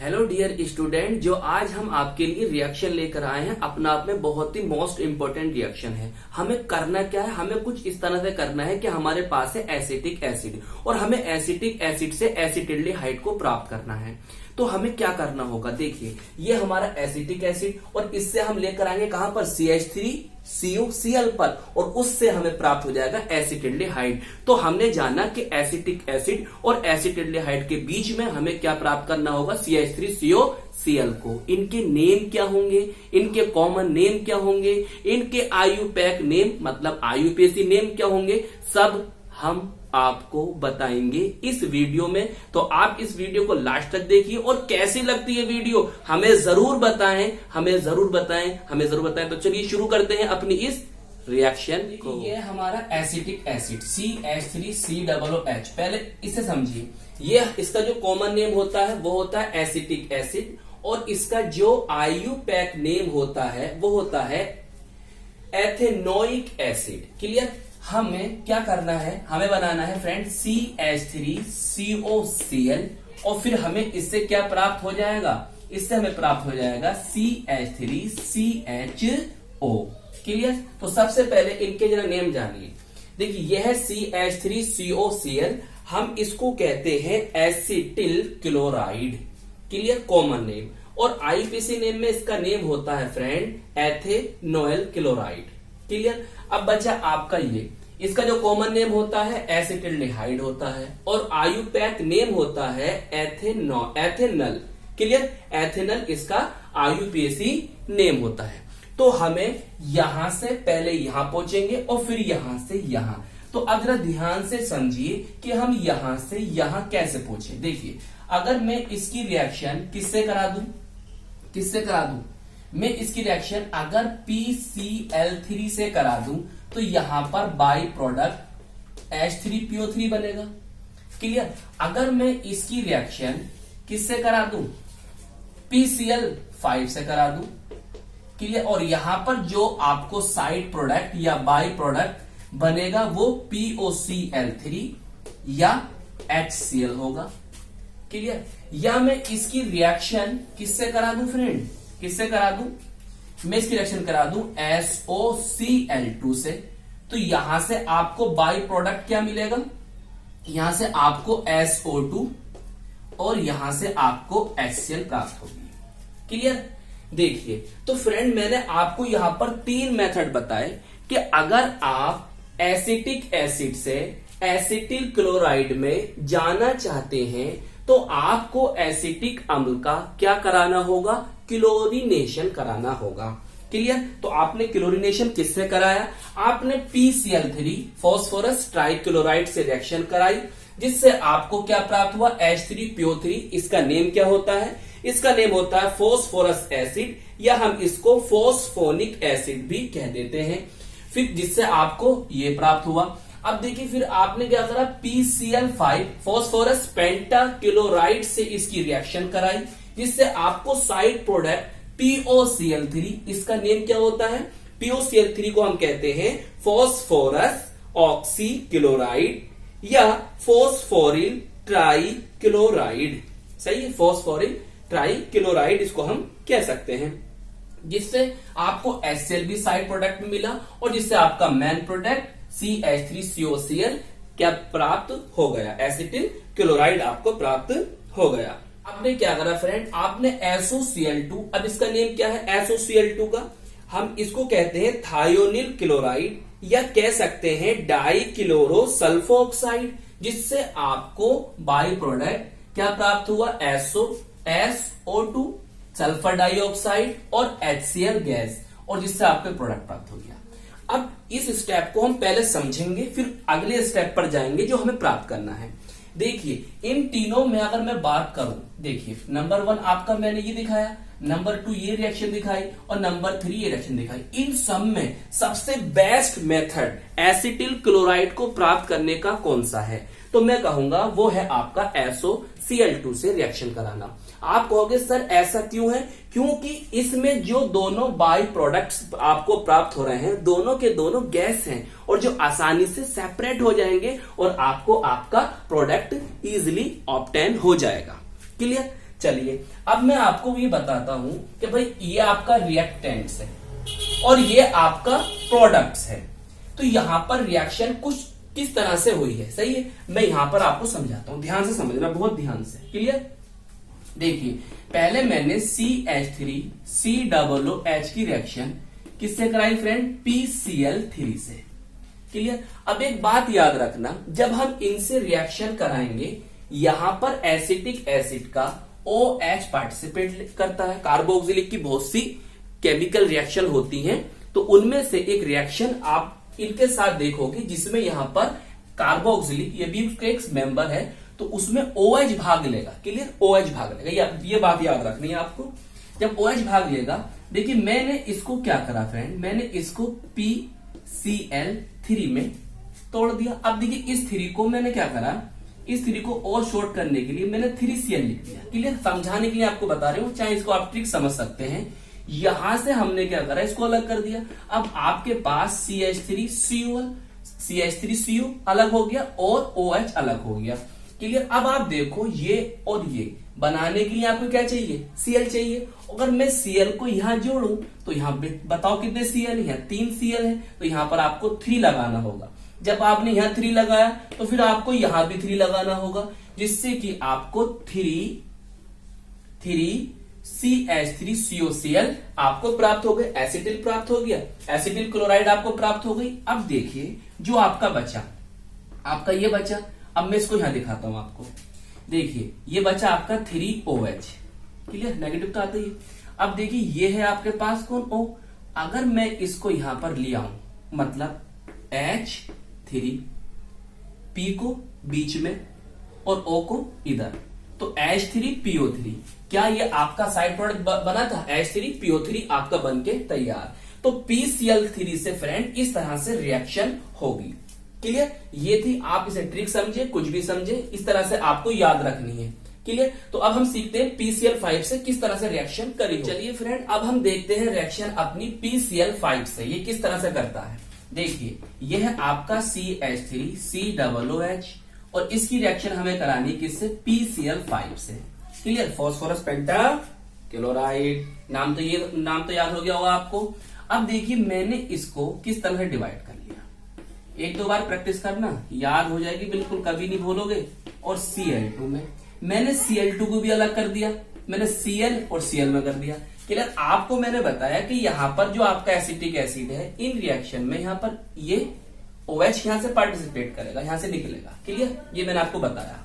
Hello dear student, जो आज हम आपके लिए रिएक्शन लेकर आए हैं अपना आप में बहुत ही मोस्ट इंपोर्टेंट रिएक्शन है। हमें करना क्या है, हमें कुछ इस तरह से करना है कि हमारे पास है एसिटिक एसिड और हमें एसिटिक एसिड से एसिटिल्डिहाइड को प्राप्त करना है। तो हमें क्या करना होगा, देखिए ये हमारा एसिटिक एसिड और इससे हम लेकर आएंगे कहां पर, CH3CuCl पर, और उससे हमें प्राप्त हो जाएगा एसिटिल्डिहाइड। तो हमने जाना कि एसिटिक एसिड और एसिटिल्डिहाइड के बीच में हमें क्या प्राप्त करना होगा, CH3CuCl को। इनके नेम क्या होंगे, इनके कॉमन नेम क्या होंगे, इनके आईयूपैक नेम मतलब आईयूपीएसी नेम क्या होंगे, सब हम आपको बताएंगे इस वीडियो में। तो आप इस वीडियो को लास्ट तक देखिए और कैसी लगती है वीडियो हमें जरूर बताएं, हमें जरूर बताएं। तो चलिए शुरू करते हैं अपनी इस रिएक्शन को। ये हमारा एसिटिक एसिड CH3COOH, पहले इसे समझिए। ये इसका जो कॉमन नेम होता है वो होता है एसिटिक एसिड और इसका जो आईयूपैक नेम होता है वो होता है एथेनोइक एसिड। क्लियर। हमें क्या करना है, हमें बनाना है फ्रेंड CH3COCl और फिर हमें इससे क्या प्राप्त हो जाएगा, इससे हमें प्राप्त हो जाएगा CH3CHO। क्लियर। तो सबसे पहले इनके जरा नेम जानिए। देखिए यह है CH3COCl, हम इसको कहते हैं acetyl chloride. Clear, common name. और आईपीसी नेम में इसका नेम होता है फ्रेंड एथेनोइल क्लोराइड। क्लियर। अब बचा आपका ये, इसका जो कॉमन नेम होता है एसिटिल्डिहाइड होता है और आईयूपैक नेम होता है एथेनल। क्लियर, एथेनल इसका आईयूपीएसी नेम होता है। तो हमें यहां से पहले यहां पहुंचेंगे और फिर यहां से यहां। तो अब जरा ध्यान से समझिए कि हम यहां से यहां कैसे पहुंचे। देखिए अगर मैं इसकी रिएक्शन किससे करा दूं, मैं इसकी रिएक्शन अगर PCl3 से करा दूं तो यहां पर बाई प्रोडक्ट H3PO3 बनेगा। क्लियर। अगर मैं इसकी रिएक्शन किससे करा दूं, PCl5 से करा दूं। क्लियर। और यहां पर जो आपको साइड प्रोडक्ट या बाई प्रोडक्ट बनेगा वो POCl3 या HCl होगा। क्लियर। या मैं इसकी रिएक्शन किससे करा दूं फ्रेंड, किससे करा दूं, मैं इसकी रिएक्शन करा दूं SOCl2 से। तो यहां से आपको बाई प्रोडक्ट क्या मिलेगा, यहां से आपको SO2 और यहां से आपको HCl प्राप्त होगी। क्लियर। देखिए तो फ्रेंड मैंने आपको यहां पर 3 मेथड बताए कि अगर आप एसिटिक एसिड से एसिटिल क्लोराइड में जाना चाहते हैं तो आपको एसिटिक अम्ल का क्या कराना होगा, क्लोरीनेशन कराना होगा। क्लियर। तो आपने क्लोरीनेशन किससे कराया, आपने PCl3 फास्फोरस ट्राइक्लोराइड से रिएक्शन कराई जिससे आपको क्या प्राप्त हुआ, H3PO3। इसका नेम क्या होता है, इसका नेम होता है फास्फोरस एसिड या हम इसको फास्फोनिक एसिड भी कह देते हैं। फिर जिससे आपको ये प्राप्त हुआ। अब देखिए फिर आपने क्या करा, PCl5 फास्फोरस पेंटाक्लोराइड से इसकी रिएक्शन कराई जिससे आपको साइड प्रोडक्ट POCl3, इसका नेम क्या होता है, POCl3 को हम कहते हैं फास्फोरस ऑक्सीक्लोराइड या फास्फोरिल ट्राइक्लोराइड। सही है, फास्फोरिल ट्राइक्लोराइड इसको हम कह सकते हैं, जिससे आपको HCl भी साइड प्रोडक्ट में मिला और जिससे आपका मेन प्रोडक्ट CH3COCl क्या प्राप्त हो गया, एसिटिल क्लोराइड आपको प्राप्त हो गया। आपने क्या करा फ्रेंड, आपने SOCl2, अब इसका नेम क्या है SOCl2 का, हम इसको कहते हैं थायोनिल क्लोराइड या कह सकते हैं डाइक्लोरो सल्फोक्साइड, जिससे आपको बाई प्रोडक्ट क्या प्राप्त हुआ, SO2 सल्फर डाइऑक्साइड और HCl गैस, और जिससे आपको प्रोडक्ट प्राप्त हो गया। अब इस स्टेप को हम पहले समझेंगे फिर अगले स्टेप पर जाएंगे जो हमें प्राप्त करना है। देखिए इन तीनों में अगर मैं बात करूं, देखिए नंबर 1 आपका मैंने ये दिखाया, नंबर 2 ये रिएक्शन दिखाई और नंबर 3 ये रिएक्शन दिखाई। इन सब में सबसे बेस्ट मेथड एसिटिल क्लोराइड को प्राप्त करने का कौन सा है, तो मैं कहूंगा वो है आपका SOCl2 से रिएक्शन कराना। आप कहोगे सर ऐसा क्यों है, क्योंकि इसमें जो दोनों बाई प्रोडक्ट्स आपको प्राप्त हो रहे हैं दोनों के दोनों गैस हैं और जो आसानी से सेपरेट हो जाएंगे और आपको आपका प्रोडक्ट इजिली ऑब्टेन हो जाएगा। क्लियर। चलिए अब मैं आपको ये बताता हूं कि भाई ये आपका रिएक्टेंट्स है और ये आपका प्रोडक्ट्स है, तो यहां पर रिएक्शन कुछ किस तरह से हुई है, सही है। मैं यहां पर आपको समझाता हूं, ध्यान से समझना, बहुत ध्यान से, क्लियर। देखिए पहले मैंने CH3 COOH की रिएक्शन किससे कराई फ्रेंड, PCl3 से, क्लियर। अब एक बात याद रखना, जब हम इनसे रिएक्शन कराएंगे यहां पर एसिटिक एसिड का OH पार्टिसिपेट करता है। कार्बोक्सिलिक की बहुत सी केमिकल रिएक्शन होती हैं, तो उनमें से एक रिएक्शन आप इनके साथ देखोगे जिसमें यहां पर कार्बोक्सिलिक, ये भी उसका एक मेंबर है, तो उसमें OH भाग लेगा, क्लियर, OH भाग लेगा, ये बात याद रखनी है आपको। जब OH भाग लेगा, देखिए मैंने इसको क्या करा फ्रेंड, मैंने इसको PCl3 में तोड़ दिया। अब देखिए इस 3 को मैंने क्या करा, इस 3 को और शॉर्ट करने के लिए मैंने 3Cl लिख दिया, क्लियर। समझाने के लिए आपको बता रहे हूं, चाहे इसको आप ट्रिक समझ सकते हैं। यहां से हमने क्या करा, इसको अलग कर दिया। अब आपके पास CH3CO अलग हो गया और OH अलग हो गया, क्लियर। अब आप देखो ये और ये बनाने के लिए आपको क्या चाहिए, Cl चाहिए। अगर मैं Cl को यहां जोड़ूं तो यहां बताओ कितने Cl है, 3 Cl है, तो यहां पर आपको 3 लगाना होगा। जब आपने यहां 3 लगाया तो फिर आपको यहां भी 3 लगाना होगा, जिससे कि आपको 3CH3COCl आपको प्राप्त हो गए, एसिटिल प्राप्त हो गया, एसिटिल क्लोराइड आपको प्राप्त हो गई। अब देखिए जो आपका बचा, आपका ये बचा, अब मैं इसको यहां दिखाता हूं आपको। देखिए ये बचा आपका 3OH, क्लियर, नेगेटिव तो आता ही। अब देखिए ये है आपके पास कौन, O। अगर मैं इसको यहां पर ले आऊं, मतलब H3, P को बीच में और O को इधर, तो H3PO3, क्या ये आपका साइड प्रोडक्ट बना था, H3PO3 आपका बनके तैयार। तो PCl3 से फ्रेंड इस तरह से रिएक्शन होगी, क्लियर। ये थी, आप इसे ट्रिक समझे, कुछ भी समझे, इस तरह से आपको याद रखनी है, क्लियर। तो अब हम सीखते हैं PCl5 से किस तरह से रिएक्शन करें। चलिए फ्रेंड अब हम देखते हैं रिएक्शन अपनी PCl5 से ये किस तरह से करता है। देखिए यह है आपका CH3 COOH और इसकी रिएक्शन हमें करानी किससे, PCl5 से, क्लियर। फॉस्फोरस पेंटाक्लोराइड, नाम तो याद हो गया होगा आपको। अब देखिए मैंने इसको किस तरह से डिवाइड कर लिया, 1-2 बार प्रैक्टिस करना, याद हो जाएगी बिल्कुल, कभी नहीं भूलोगे। और Cl2 में मैंने Cl2 को भी अलग कर दिया, मैंने Cl और Cl में कर दिया, क्लियर। आपको मैंने बताया कि यहां पर जो आपका एसिटिक एसिड है, इन रिएक्शन में यहां पर ये OH यहां से पार्टिसिपेट करेगा, यहां से निकलेगा, क्लियर, ये मैंने आपको बताया।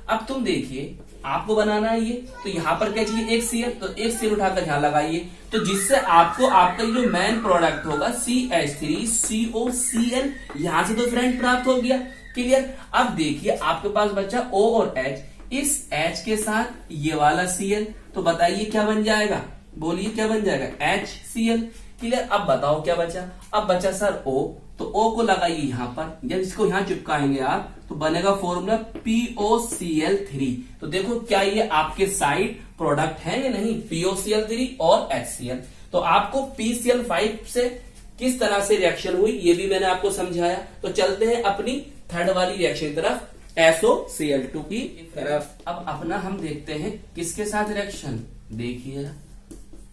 अब तुम देखिए आपको बनाना है ये, तो यहां पर क्या चाहिए, एक Cl, तो एक Cl उठाकर यहां लगाइए, तो जिससे आपको आपका जो मेन प्रोडक्ट होगा CH3COCl यहां से तो फ्रेंड प्राप्त हो गया, क्लियर। अब देखिए आपके पास बचा O और H, इस H के साथ ये वाला Cl, तो बताइए क्या बन जाएगा, बोलिए क्या बन जाएगा, HCl, क्लियर। अब बताओ क्या बचा, अब बचा सर O, तो O को लगाइए यहां पर, जब इसको यहां चिपकाएंगे आप तो बनेगा फॉर्मूला POCl3। तो देखो क्या ये आपके साइड प्रोडक्ट है या नहीं, POCl3 और HCl। तो आपको PCl5 से किस तरह से रिएक्शन हुई ये भी मैंने आपको समझाया। तो चलते हैं अपनी थर्ड वाली रिएक्शन की तरफ, SOCl2 की तरफ। अब अपना हम देखते हैं किसके साथ रिएक्शन, देखिए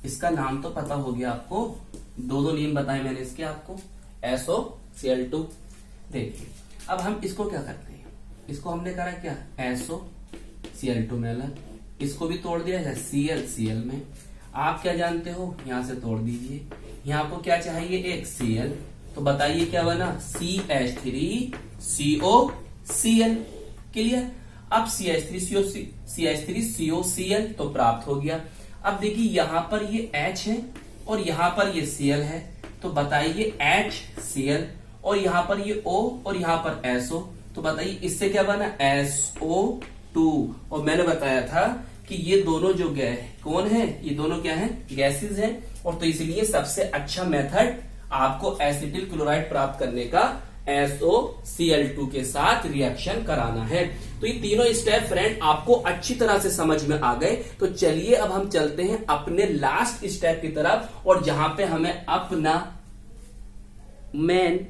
इसका नाम तो पता हो गया आपको, 2 नेम बताए मैंने इसके आपको, SOCl2। देखिए अब हम इसको क्या करते हैं, इसको हमने करा क्या, SOCl2 में अलग, इसको भी तोड़ दिया है ClCl में। आप क्या जानते हो, यहां से तोड़ दीजिए, यहां आपको क्या चाहिए, एक Cl, तो बताइए क्या बना, CH3COCl, क्लियर। अब CH3COCl तो प्राप्त हो गया। अब देखिए यहां पर ये H है और यहां पर ये Cl है, तो बताइए HCl, और यहां पर ये O और यहां पर SO, तो बताइए इससे क्या बना, SO2। और मैंने बताया था कि ये दोनों जो गैस कौन है, ये दोनों क्या है, गैसेस हैं, और तो इसलिए सबसे अच्छा मेथड आपको एसिटिल क्लोराइड प्राप्त करने का SOCl2 के साथ रिएक्शन कराना है। तो ये तीनों स्टेप फ्रेंड आपको अच्छी तरह से समझ में आ गए। तो चलिए अब हम चलते हैं अपने लास्ट स्टेप की तरफ, और जहां पे हमें अपना मेन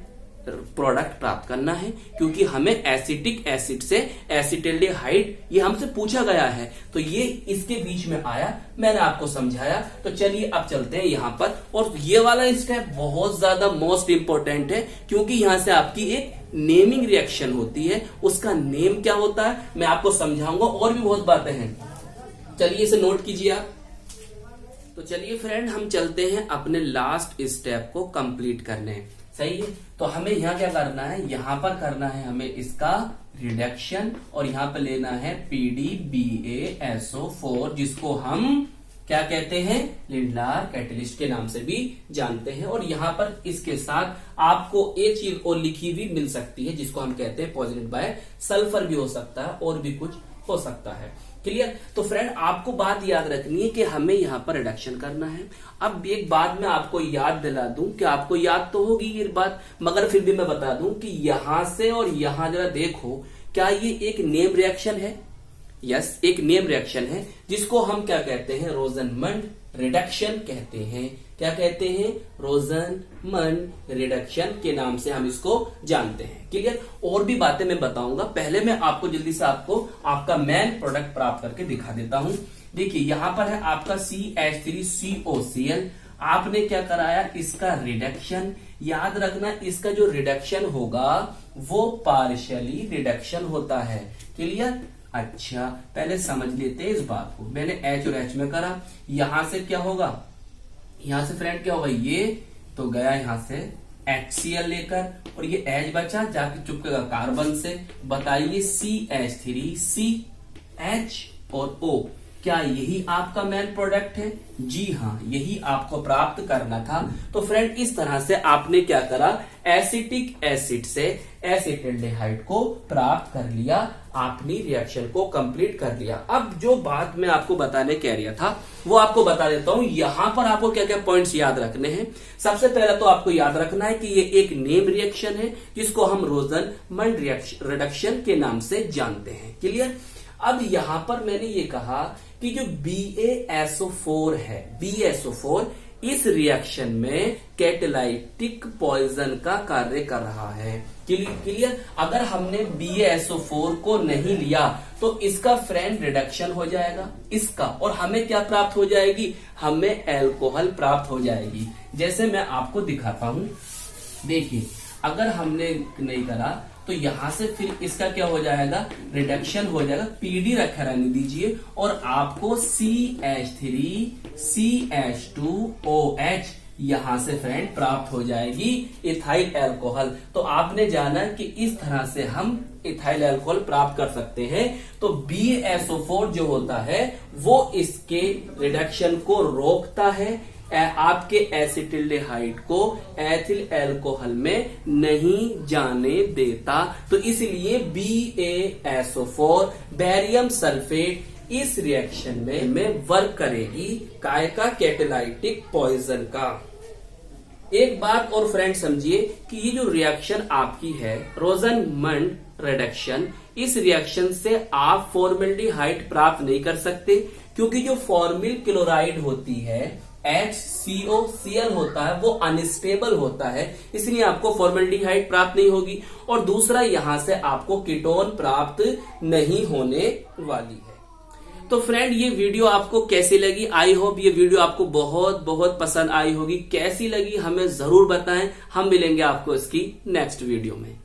प्रोडक्ट प्राप्त करना है, क्योंकि हमें एसिटिक एसिड से एसिटाल्डिहाइड ये हमसे पूछा गया है, तो ये इसके बीच में आया, मैंने आपको समझाया। तो चलिए अब चलते हैं यहां पर, और ये वाला स्टेप बहुत ज्यादा मोस्ट इंपॉर्टेंट है, क्योंकि यहां से आपकी एक नेमिंग रिएक्शन होती है। उसका नेम क्या होता है मैं आपको समझाऊंगा, और भी बहुत बातें हैं, चलिए इसे नोट कीजिए आप। तो चलिए फ्रेंड, हम चलते हैं अपने लास्ट स्टेप को कंप्लीट करने, सही है। तो हमें यहाँ क्या करना है, यहाँ पर करना है हमें इसका रिडक्शन, और यहाँ पर लेना है PDBaSO4, जिसको हम क्या कहते हैं, लिंडलार कैटलिस्ट के नाम से भी जानते हैं। और यहाँ पर इसके साथ आपको एक चीज और लिखी हुई मिल सकती है, जिसको हम कहते हैं पॉजिटिव बाय सल्फर भी हो सकता है, और भी कुछ हो सकता है। क्लियर। तो फ्रेंड आपको बात याद रखनी है कि हमें यहाँ पर रिडक्शन करना है। अब एक बात मैं आपको याद दिला दूं, कि आपको याद तो होगी ये बात, मगर फिर भी मैं बता दूं कि यहां से और यहां जरा देखो, क्या ये एक नेम रिएक्शन है? यस, एक नेम रिएक्शन है, जिसको हम क्या कहते हैं, रोजनमंड रिडक्शन कहते हैं। क्या कहते हैं? रोजनमंड रिडक्शन के नाम से हम इसको जानते हैं। क्लियर। और भी बातें मैं बताऊंगा, पहले मैं आपको जल्दी से आपका मेन प्रोडक्ट प्राप्त करके दिखा देता हूं। देखिए यहां पर है आपका CH3COCl, आपने क्या कराया, इसका रिडक्शन। याद रखना इसका जो रिडक्शन होगा वो पार्शियली रिडक्शन होता है। क्लियर। अच्छा, पहले समझ लेते हैं इस बात को। मैंने H और H में करा, यहां से क्या होगा, यहां से फ्रेंड क्या होगा, ये तो गया यहां से HCl लेकर, और ये H बचा, जाके चुपकेगा कार्बन से। बताइए CH3CH और O, क्या यही आपका मेन प्रोडक्ट है? जी हाँ, यही आपको प्राप्त करना था। तो फ्रेंड इस तरह से आपने क्या करा, एसिटिक एसिड से एसिटाल्डिहाइड को प्राप्त कर लिया, आपने रिएक्शन को कंप्लीट कर लिया। अब जो बात मैं आपको बताने कह रहा था वो आपको बता देता हूं। यहां पर आपको क्या क्या पॉइंट्स याद रखने हैं। सबसे पहले तो आपको याद रखना है कि ये एक नेम रिएक्शन है, जिसको हम रोजनमंड रिडक्शन के नाम से जानते हैं। क्लियर। अब यहां पर मैंने ये कहा कि जो BaSO4 है, BaSO4 इस रिएक्शन में कैटालाइटिक पॉइजन का कार्य कर रहा है। क्लियर। अगर हमने BaSO4 को नहीं लिया तो इसका फ्रेंड रिडक्शन हो जाएगा इसका, और हमें क्या प्राप्त हो जाएगी, हमें अल्कोहल प्राप्त हो जाएगी। जैसे मैं आपको दिखाता हूं, देखिए अगर हमने नहीं करा तो यहां से फिर इसका क्या हो जाएगा, रिडक्शन हो जाएगा। PD रखा रहने दीजिए, और आपको CH3CH2OH यहां से फ्रेंड प्राप्त हो जाएगी इथाइल अल्कोहल। तो आपने जाना कि इस तरह से हम इथाइल अल्कोहल प्राप्त कर सकते हैं। तो BaSO4 जो होता है वो इसके रिडक्शन को रोकता है, आपके एसिटाल्डिहाइड को एथिल अल्कोहल में नहीं जाने देता। तो इसलिए BaSO4 बेरियम सल्फेट इस रिएक्शन में वर्क करेगी, काय का, कैटालाइटिक पॉइजन का। एक बात और फ्रेंड समझिए कि ये जो रिएक्शन आपकी है रोजनमंड रिडक्शन, इस रिएक्शन से आप फॉर्मल्डिहाइड प्राप्त नहीं कर सकते, क्योंकि जो फॉर्मिल क्लोराइड होती है HCOCl होता है वो अनस्टेबल होता है, इसलिए आपको फॉर्मल्डिहाइड प्राप्त नहीं होगी। और दूसरा यहां से आपको कीटोन प्राप्त नहीं होने वाली है। तो फ्रेंड ये वीडियो आपको कैसी लगी, आई होप ये वीडियो आपको बहुत बहुत पसंद आई होगी। कैसी लगी हमें जरूर बताएं, हम मिलेंगे आपको इसकी नेक्स्ट वीडियो में।